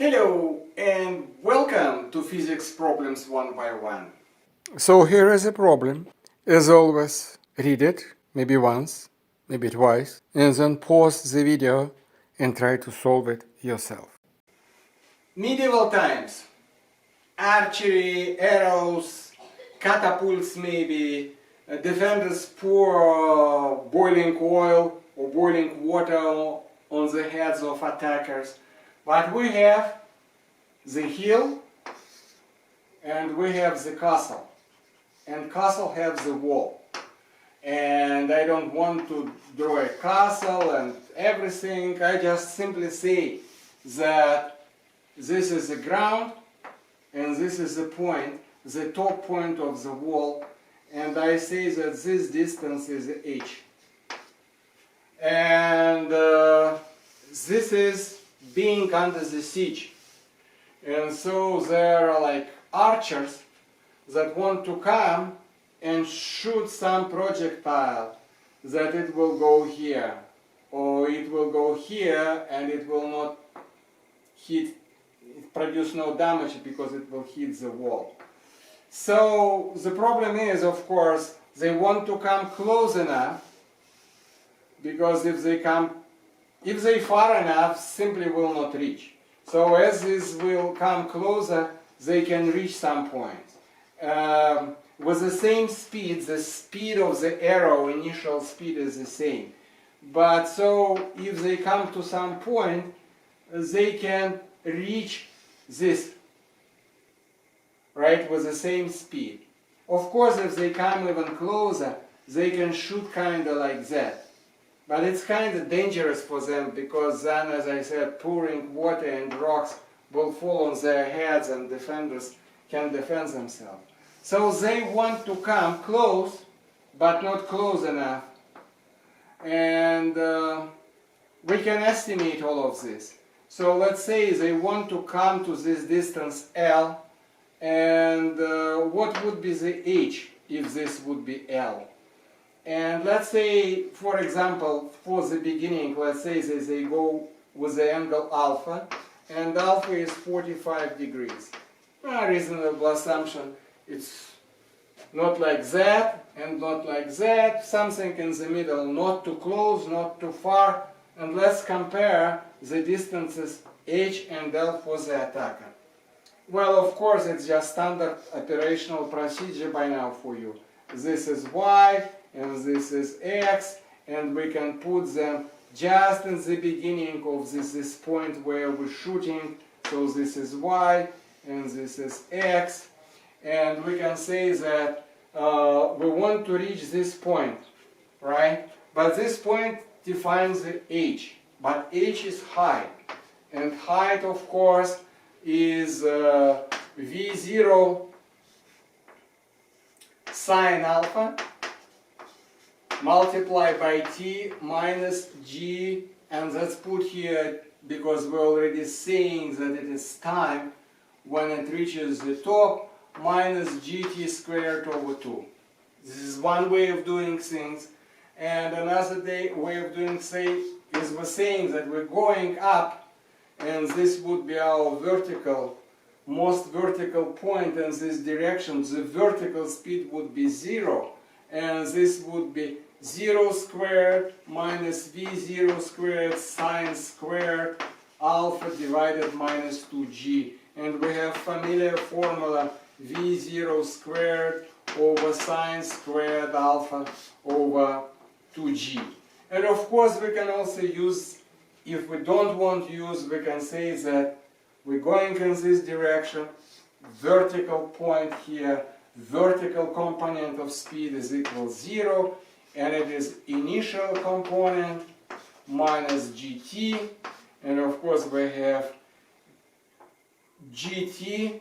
Hello and welcome to Physics Problems One by One. So here is a problem. As always, read it, maybe once, maybe twice, and then pause the video and try to solve it yourself. Medieval times. Archery, arrows, catapults maybe, defenders pour boiling oil or boiling water on the heads of attackers. But we have the hill and we have the castle. And castle has the wall. And I don't want to draw a castle and everything. I just simply say that this is the ground and this is the point, the top point of the wall, and I say that this distance is h. And this is being under the siege. And so there are like archers that want to come and shoot some projectile that it will go here, or it will go here and it will not hit, it produce no damage because it will hit the wall. So the problem is, of course, they want to come close enough, because if they far enough, simply will not reach. So as this will come closer, they can reach some point. With the same speed, the speed of the arrow, initial speed is the same. But so if they come to some point, they can reach this, right, with the same speed. Of course, if they come even closer, they can shoot kind of like that. But it's kind of dangerous for them because then, as I said, pouring water and rocks will fall on their heads and defenders can defend themselves. So they want to come close, but not close enough. And we can estimate all of this. So let's say they want to come to this distance L, and what would be the h if this would be L? And let's say, for example, for the beginning, let's say that they go with the angle alpha, and alpha is 45 degrees. A reasonable assumption. It's not like that and not like that, something in the middle, not too close, not too far. And let's compare the distances h and L for the attacker. Well, of course, it's just standard operational procedure by now for you. This is y and this is x, and we can put them just in the beginning of this point where we're shooting. So this is y and this is x, and we can say that we want to reach this point, right? But this point defines the h, but h is height, and height, of course, is v0 sine alpha multiplied by t minus g, and that's put here because we're already saying that it is time when it reaches the top, minus gt squared over 2. This is one way of doing things. And another way of doing things is we're saying that we're going up, and this would be our most vertical point in this direction. The vertical speed would be 0, and this would be 0 squared minus v0 squared sine squared alpha divided minus 2g. And we have familiar formula v0 squared over sine squared alpha over 2g. And of course we can also use, if we don't want to use, we can say that we're going in this direction, vertical point here, vertical component of speed is equal 0, and it is initial component minus gt, and of course we have gt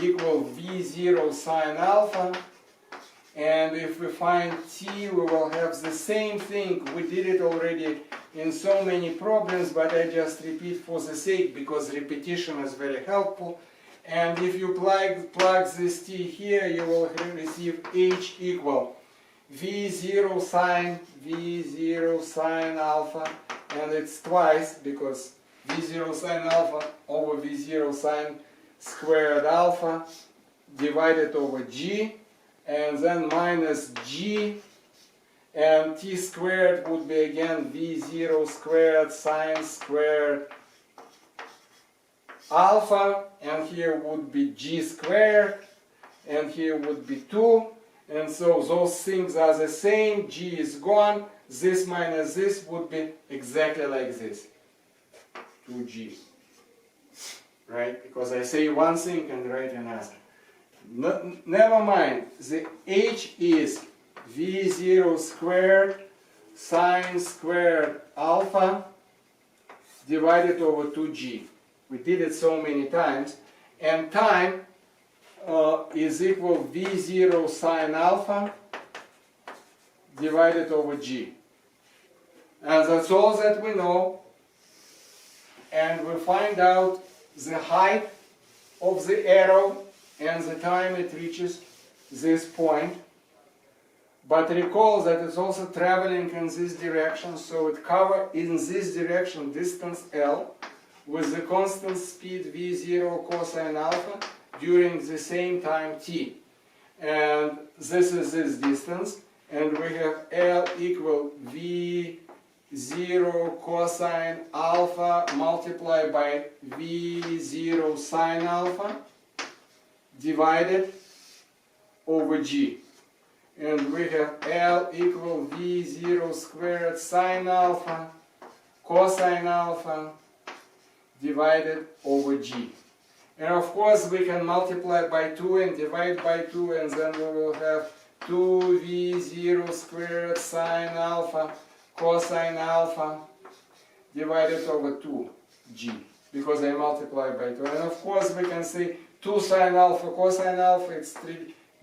equal v0 sine alpha, and if we find t, we will have the same thing. We did it already in so many problems, but I just repeat for the sake, because repetition is very helpful. And if you plug this t here, you will receive h equal v0 sine alpha, and it's twice because V0 sine alpha over V0 sine squared alpha divided over G, and then minus G, and T squared would be again V0 squared sine squared alpha, and here would be G squared, and here would be 2, and so those things are the same, G is gone, this minus this would be exactly like this, 2G, right? Because I say one thing and write another. Never mind, the H is V0 squared sine squared alpha divided over 2G. We did it so many times, and time is equal V0 sine alpha divided over G. And that's all that we know, and we find out the height of the arrow and the time it reaches this point. But recall that it's also traveling in this direction, so it covers in this direction distance L with the constant speed V0 cosine alpha during the same time t. And this is this distance, and we have L equal V0 cosine alpha multiplied by V0 sine alpha divided over G. And we have L equal V0 squared sine alpha cosine alpha divided over G. And of course we can multiply by 2 and divide by 2, and then we will have 2V0 squared sine alpha cosine alpha divided over 2G, because I multiply by 2. And of course we can say 2 sine alpha cosine alpha, it's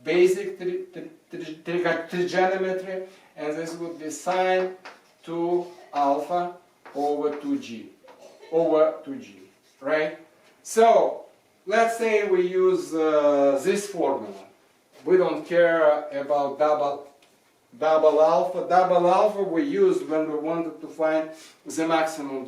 basic trigonometry, and this would be sine 2 alpha over 2G, right? So let's say we use this formula. We don't care about double alpha. Double alpha we used when we wanted to find the maximum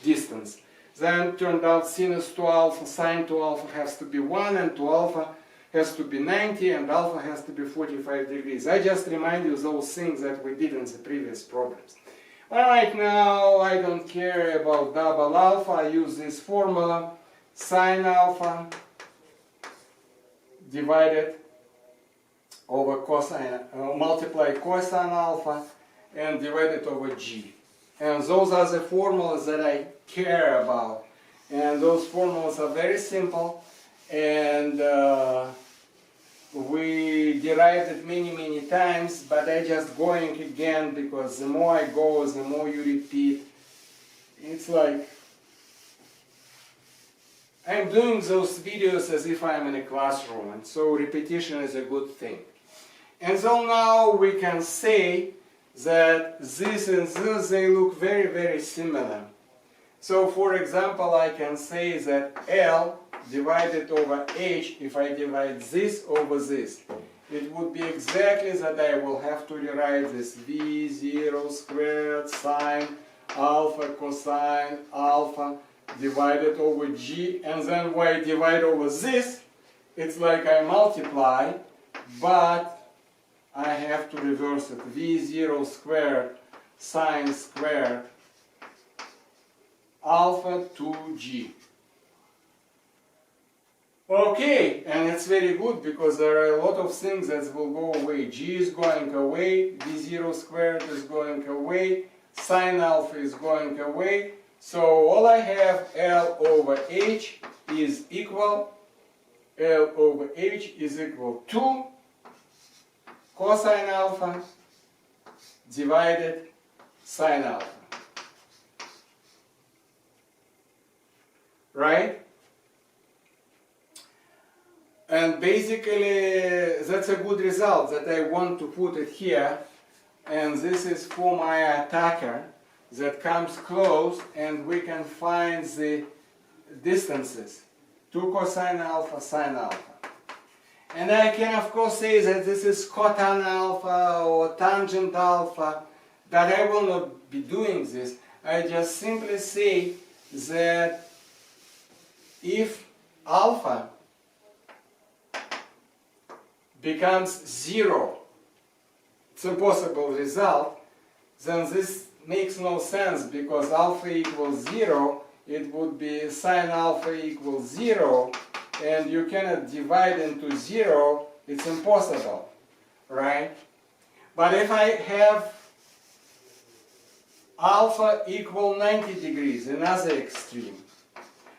distance. Then turned out sinus 2 alpha, sine 2 alpha has to be 1, and 2 alpha has to be 90, and alpha has to be 45 degrees. I just remind you those things that we did in the previous problems. Alright, now I don't care about double alpha. I use this formula, sine alpha divided over cosine, multiply cosine alpha and divided over G. And those are the formulas that I care about. And those formulas are very simple, and we derived it many times, but I just going again because the more I go, the more you repeat. It's like I'm doing those videos as if I'm in a classroom, and so repetition is a good thing. And so now we can say that this and this, they look very similar. So for example, I can say that L divided over H, if I divide this over this, it would be exactly that I will have to rewrite this V0 squared sine alpha cosine alpha divided over G, and then when I divide over this, it's like I multiply, but I have to reverse it. V0 squared sine squared alpha 2G. Okay, and it's very good because there are a lot of things that will go away. G is going away, V0 squared is going away, sine alpha is going away. So all I have, L over H is equal, L over H is equal to cosine alpha divided sine alpha. Right? And basically that's a good result that I want to put it here, and this is for my attacker that comes close, and we can find the distances, 2 cosine alpha sine alpha. And I can of course say that this is cotan alpha or tangent alpha, but I will not be doing this. I just simply say that if alpha becomes 0, it's a possible result, then this makes no sense, because alpha equals 0, it would be sine alpha equals 0, and you cannot divide into 0, it's impossible, right? But if I have alpha equal 90 degrees, another extreme.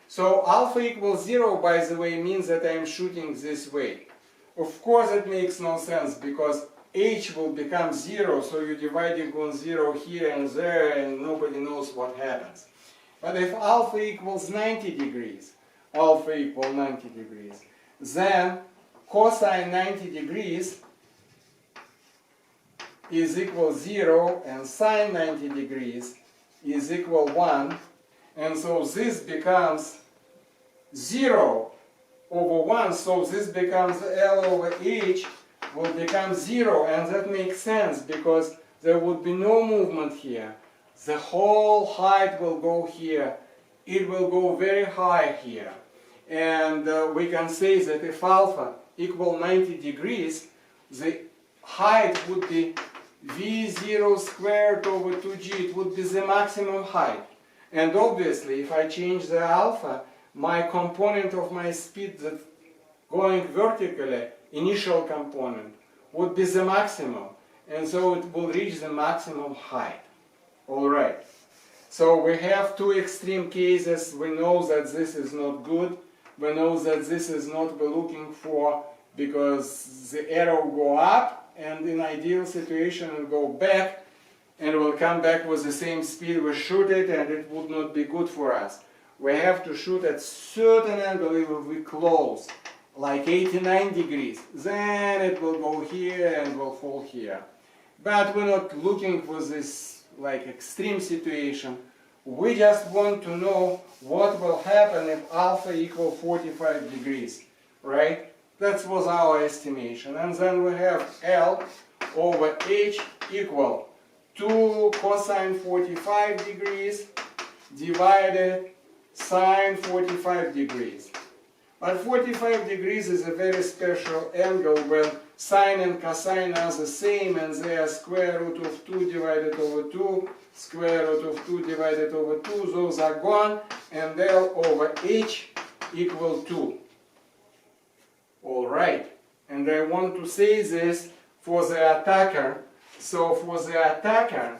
So alpha equals 0, by the way, means that I'm shooting this way. Of course it makes no sense, because h will become 0, so you're dividing on 0 here and there, and nobody knows what happens. But if alpha equals 90 degrees, then cosine 90 degrees is equal 0, and sine 90 degrees is equal 1, and so this becomes 0 over 1, so this becomes L over H will become 0, and that makes sense, because there would be no movement here. The whole height will go here, it will go very high here, and we can say that if alpha equal 90 degrees, the height would be V0 squared over 2g, it would be the maximum height. And obviously, if I change the alpha, my component of my speed that going vertically, initial component, would be the maximum. And so it will reach the maximum height. Alright. So we have two extreme cases. We know that this is not good. We know that this is not we're looking for, because the arrow will go up, and in ideal situation it will go back, and it will come back with the same speed we shoot it, and it would not be good for us. We have to shoot at certain angle, it will be close, like 89 degrees. Then it will go here and will fall here. But we're not looking for this like extreme situation. We just want to know what will happen if alpha equal 45 degrees, right? That was our estimation. And then we have L over H equal 2 cosine 45 degrees divided sine 45 degrees. But 45 degrees is a very special angle when sine and cosine are the same, and they are square root of 2 divided over 2, square root of 2 divided over 2, those are gone, and L over H equal 2. Alright, and I want to say this for the attacker. So for the attacker,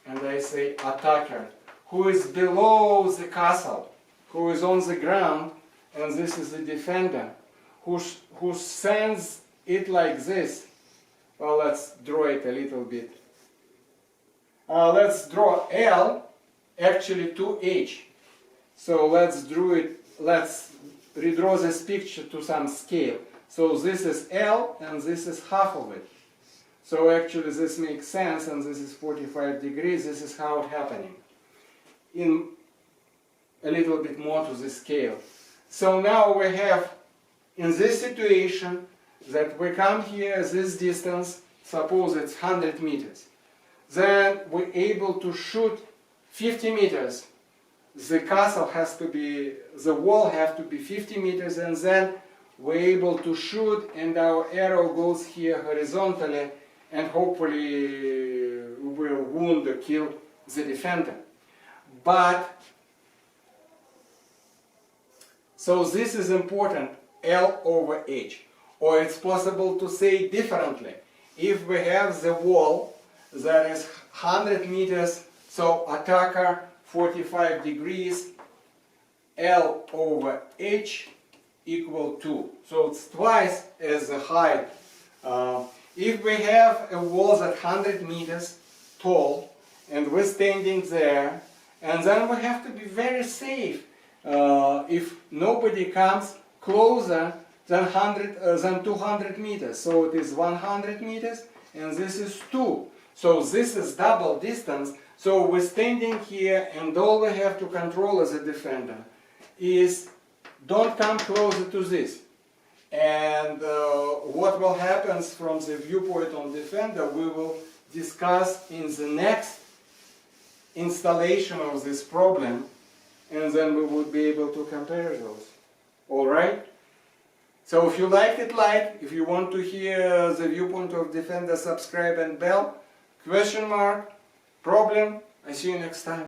and I say attacker, who is below the castle, who is on the ground, and this is the defender, who sends it like this. Well, let's draw it a little bit. Let's draw L actually to H. So let's draw it, let's redraw this picture to some scale. So this is L and this is half of it. So actually this makes sense, and this is 45 degrees, this is how it's happening. In a little bit more to the scale. So now we have, in this situation, that we come here this distance, suppose it's 100 meters. Then we're able to shoot 50 meters. The castle has to be, the wall has to be 50 meters, and then we're able to shoot, and our arrow goes here horizontally, and hopefully will wound or kill the defender. But, so this is important, L over H. Or it's possible to say differently. If we have the wall that is 100 meters, so attacker 45 degrees, L over H equal 2. So it's twice as the height. If we have a wall that's 100 meters tall, and we're standing there, and then we have to be very safe. If nobody comes closer than 200 meters. So it is 100 meters, and this is 2. So this is double distance. So we're standing here, and all we have to control as a defender is don't come closer to this. And what will happen from the viewpoint on defender, we will discuss in the next installation of this problem. and then we would be able to compare those. Alright? So if you liked it, like. If you want to hear the viewpoint of Defender, subscribe and bell. Question mark, problem. I see you next time.